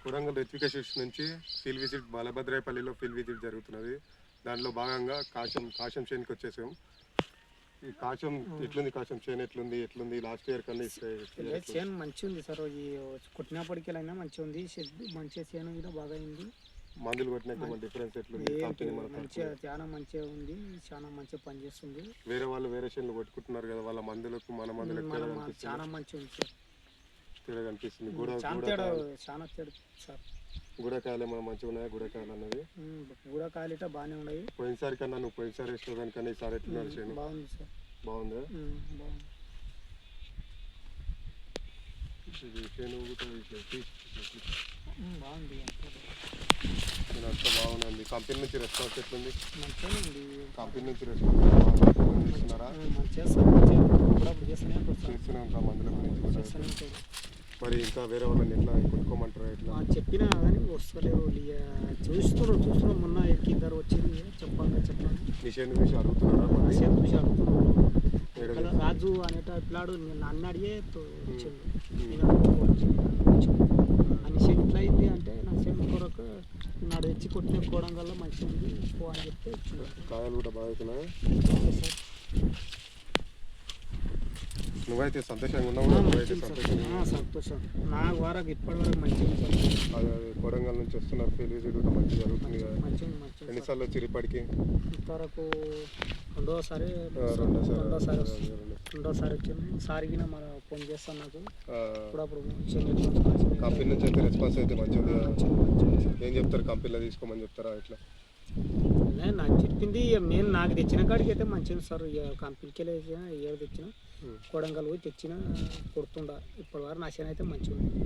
కొడంగల్ రిత్విక నుంచి field visit బాలభద్రాయపల్లిలో field visit జరుగుతున్నది. దాంట్లో భాగంగా కాశం చేనుకి వచ్చేసాం. ఈ కాశం ఎట్లుంది, కాశం చేను ఎట్లుంది లాస్ట్ ఇయర్ కన్నా చేను మంచిగా ఉంది సార్. ఈ కొట్టినప్పటికైనా మంచిగా ఉంది, మంచిగా చేను కూడా బాగా అయింది. మందులు కొట్టినాక డిఫరెన్స్ ఎట్లుంది? మంచిగా చాలా మంచిగా ఉంది, చాలా మంచిగా పనిచేస్తుంది. వేరే వాళ్ళు వేరే చేనులు కొట్టుకుంటున్నారు కదా, వాళ్ళ మందులకు మన మందులకు చాలా మంచిగా ఉంది సార్. తేడా కనిపిస్తుంది. చాలా తేడా సార్. గుడకాయలు ఏమైనా మంచిగా ఉన్నాయా? గుడకాయలు అన్నది గుడకాయలు ఇట్లా బాగానే ఉన్నాయి. పోయినసారి కన్నా నువ్వు పోయినసారి వేసిన దానికన్నా ఈసారి ఎట్లున్నారు చేను? బాగుంది సార్. బాగుందా? బాగుంది. చేను బాగుంది, అంతా బాగుంది. కంపెనీ నుంచి రెస్పాన్స్ ఎట్లుంది? మంచిగా ఉంది. కంపెనీ నుంచి రెస్పాన్స్ ఇస్తున్నారా? చేస్తూనే ఉంటాం మందుల గురించి. మరి ఇంకా వేరే వాళ్ళని ఎట్లా కొనుక్కోమంటారా? ఎట్లా చెప్పినా కానీ వస్తలేరు. చూస్తున్నాం మొన్న ఇద్దరు వచ్చింది. చెప్పాలి నీ చేను చూసి అడుగుతున్నారా? చూసి అడుగుతున్నాడు. రాజు అనేట పిల్లాడు నన్ను అడిగే వచ్చింది. అని చేను ఇట్లా అయింది అంటే నా చేను కొరకు నాడు తెచ్చి కొట్టుకోవడం వల్ల మంచిగా ఉంది పో అని చెప్తే కాయలు కూడా బాగా అవుతున్నాయి. నువ్వైతే సంతోషంగా ఉన్నావు? సంతోషం. నా వరకు ఇప్పటి వరకు మంచిగా. అదే కొడంగల్ నుంచి వస్తున్నారు, ఫీల్డ్ విజిట్ కూడా మంచిగా జరుగుతుంది కదా. ఎన్నిసార్లు వచ్చి ఇప్పటికి? ఇంతవరకు రెండోసారి వచ్చింది. సారికి మన ఫోన్ చేస్తాను నాకు అప్పుడప్పుడు. కంపెనీ నుంచి అయితే రెస్పాన్స్ అయితే మంచిగా. ఏం చెప్తారు? కంపెనీలో తీసుకోమని చెప్తారా? ఇట్లా నాకు చెప్పింది నాకు తెచ్చిన కాడికి అయితే మంచిది సార్. కంపెనీకి వెళ్ళి ఏడు తెచ్చిన కొడంగల్ పోయి తెచ్చిన కొడుతుండ. ఇప్పటి వరకు నా చేను అయితే మంచిగా ఉంది.